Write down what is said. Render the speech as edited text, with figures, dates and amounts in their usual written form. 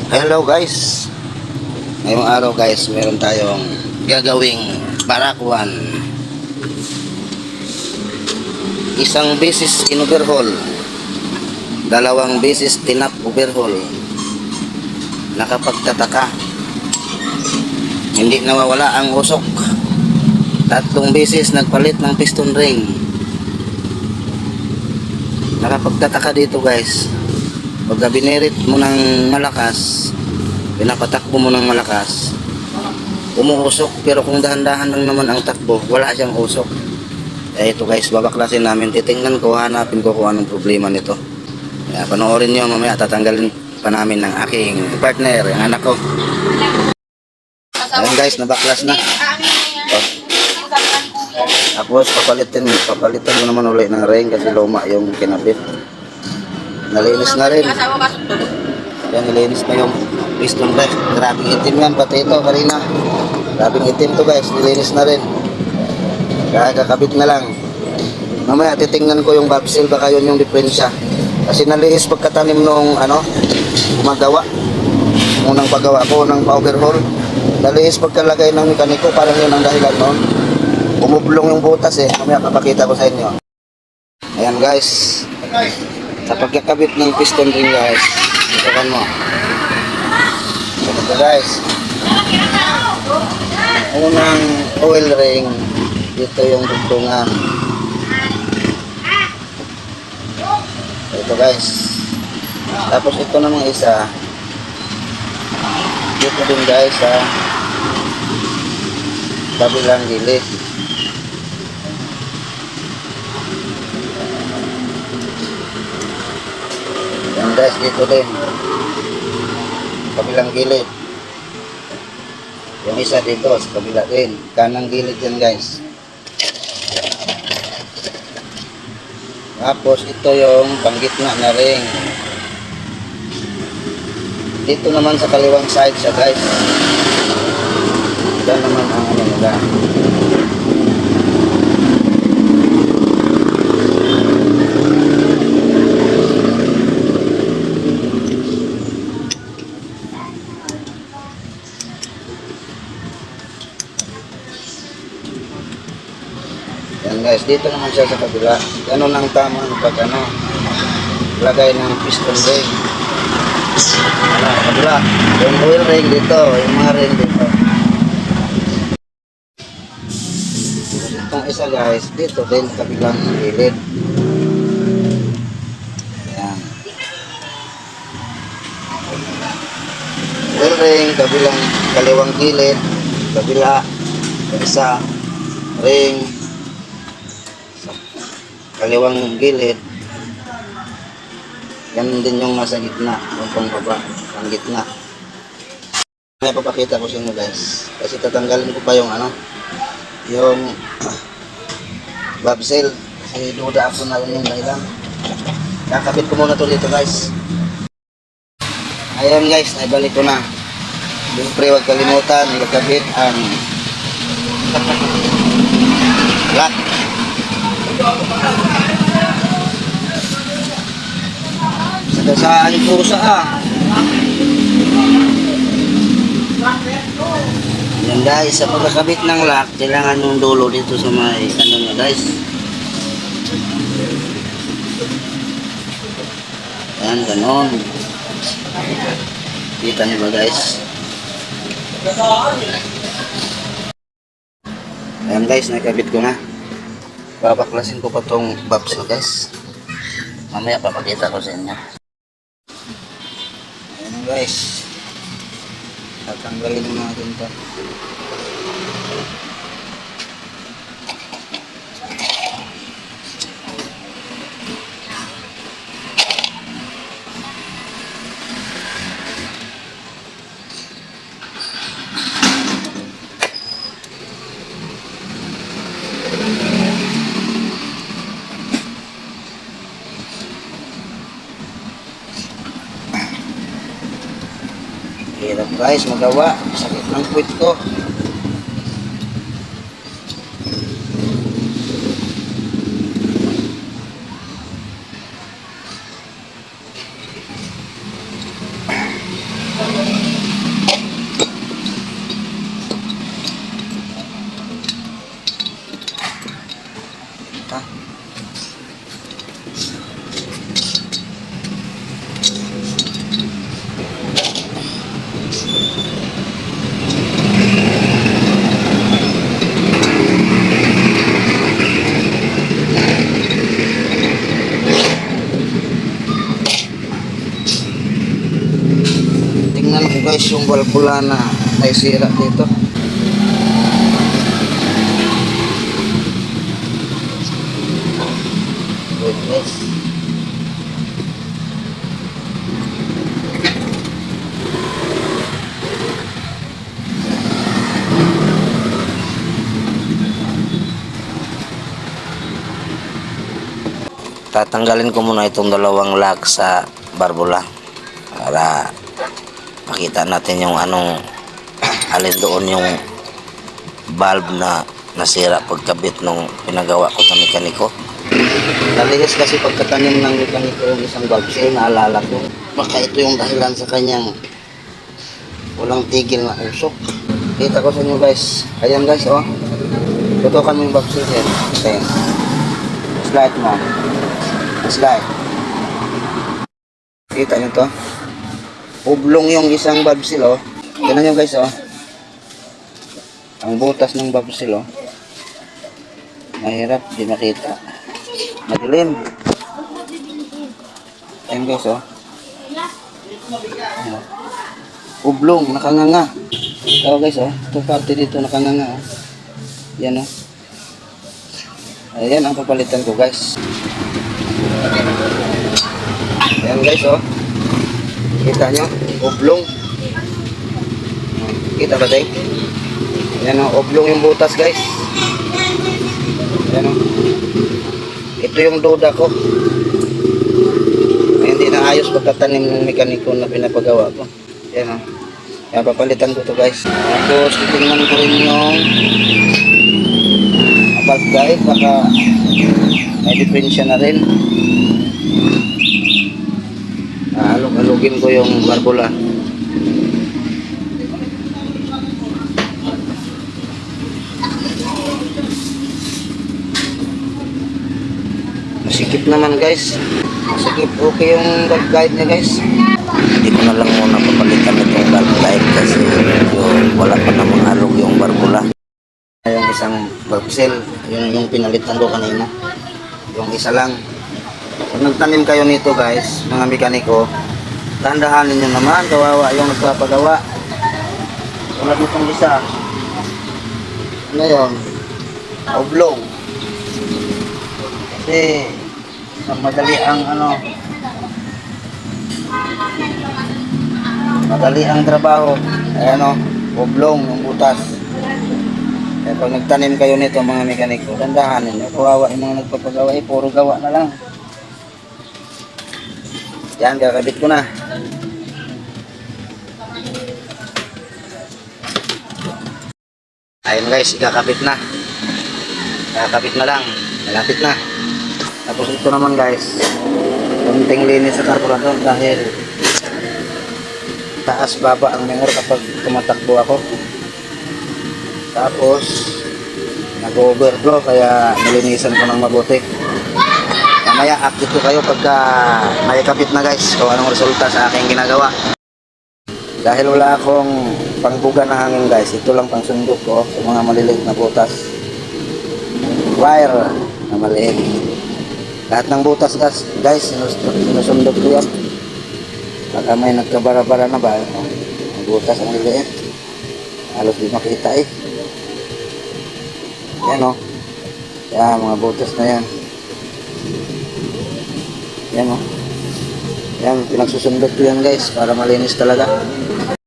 Hello guys. Ngayong araw guys, meron tayong gagawing barakuan. Isang beses in-overhaul, dalawang beses tinap overhaul. Nakapagtataka, hindi nawawala ang usok. Tatlong beses nagpalit ng piston ring. Nakapagtataka dito guys. Pagka binirit mo ng malakas, pinapatakbo mo ng malakas, umuusok. Pero kung dahan-dahan lang naman ang takbo, wala siyang usok. Eh ito guys, babaklasin namin. Titingnan ko, hanapin ko kung anong problema nito. Kaya panoorin nyo, mamaya tatanggalin pa namin ng aking partner, yung anak ko. Ayan guys, nabaklas na. Tapos papalitan ko naman ulit ng ring kasi luma yung kinabit. Nalinis na rin. Yan, nilinis na yung piston guys. Grabing itim yan, pati ito kanina. Grabing itim to guys, nilinis na rin. Kakakabit na lang. Mamaya titingnan ko yung valve seal, baka yun yung diferensya. Kasi nalinis pagkatanim nung gumagawa. Unang paggawa ko, unang pa-overhaul. Nalinis pagkalagay ng mekaniko, parang yun ang dahilan noon. Bumublong yung butas eh. Mamaya papakita ko sa inyo. Ayan guys. Sa pagkakabit ng piston ring guys, itukan mo. Ito guys, unang oil ring, dito yung dugtungan. Ito guys. Tapos ito namang isa, dito din guys sa kabilang gilid. Yan guys, dito din kabilang gilid. Yung isa dito sa kabila din, kanang gilid yan guys. Tapos ito yung panggitna na ring. Dito naman sa kaliwang side siya guys. Yan naman ang nila. Yan guys, dito naman siya sa kabila. Ganun ang tamang pag lagay ng piston ring. Kabila, yung oil ring dito, yung mga ring dito. Itong isa guys, dito din kabilang gilid. Yan. Oil ring, kabilang kaliwang gilid, kabila, isa, ring, kaliwang gilid. Yan din yung nasa gitna, yung pangbaba, ang gitna. May papakita ko sa inyo guys. Kasi tatanggalin ko pa yung yung valve seal. Kasi duda ako na rin yung dahilan. Kakabit ko muna to dito guys. Ayan guys, naibalik ko na. Siyempre huwag kalimutan, ikakabit ang lock. Saan pusa Yan guys, sa pagkakabit ng lock, kailangan yung dulo dito sa may nyo guys. Yan, ganon. Kita nyo ba guys? Ayan guys, nakabit ko na. Babaklasin ko pa tong valve seal guys. Mamaya papakita ko sa inyo. Ayan guys, tatanggalin mo natin ito. Hirap guys magawa, sakit ng puwit ko. guys yung valvula na may sira dito. Wait guys. Tatanggalin ko muna itong dalawang lock sa barbula para makita natin yung anong alin doon yung valve na nasira pagkabit nung pinagawa ko sa mekaniko. Nalihis kasi pagkatanim ng mekaniko yung isang valve siya, naalala ko. Baka ito yung dahilan sa kanyang walang tigil na usok. Kita ko sa inyo guys. Ayan guys, oh. Tutukan mo yung valve siya. Okay. Slide mo. Slide. Kita nyo to? Oblong yung isang valve seal, oh. Tignan nyo guys, oh. Ang butas ng valve seal, oh. Mahirap, di makita. Madilim. Ayan guys, oh. Ayan. Oblong, nakanganga. Ito guys, oh. Ito parte dito nakanganga, oh. Yan, oh. Ayan ang papalitan ko guys. Ayan guys, oh. Kita nyo, oblong. Kita ba tayo? Ayan, oh, oblong yung butas guys. Ayan, oh. Ito yung duda ko. Ay, hindi na ayos pagtatanim ng mekaniko na pinapagawa ko. Ayan, oh. Ayan, papalitan ko to guys. Tapos, titingnan ko rin yung valve guide. Baka may diferensya na rin. Alugin ko yung barbula. Masikip naman guys. Masikip, okay yung valve guide niya guys. Hindi ko na lang muna papalitan itong valve guide kasi wala pa namang alog yung barbula. Yung isang valve seal, yun yung pinalitan ko kanina. Yung isa lang. Kung nagtanim kayo nito guys, mga mekaniko, tandahanin nyo naman, kawawa yung nagpapagawa. Tulad nitong isa. Ano yun? Oblong. Kasi madali ang madali ang trabaho. Ayan o, oblong yung butas. Kaya pag nagtanim kayo nito mga mekaniko, tandahanin nyo, kawawa yung mga nagpapagawa, puro gawa na lang. Yan, kakabit ko na. Ayun guys, ikakabit na. Kakabit na lang. Malapit na. Tapos ito naman guys, kunting linis sa carburetor dahil taas baba ang minor kapag tumatakbo ako. Tapos nag-overflow kaya nilinisan ko ng mabuti. Mamaya update ko kayo pagka may kapit na guys kung anong resulta sa aking ginagawa. Dahil wala akong pangbuga na hangin guys, ito lang pang sundok ko sa mga maliliit na butas. Wire na maliit. Lahat ng butas guys, sinusundok ko yan. Baka may nagkabara-bara na ba? Ang butas ang liliit. Halos di makita eh. Yan o. Yan, mga butas na yan. Yan o. Yan, pinagsusundot ko yan guys para malinis talaga.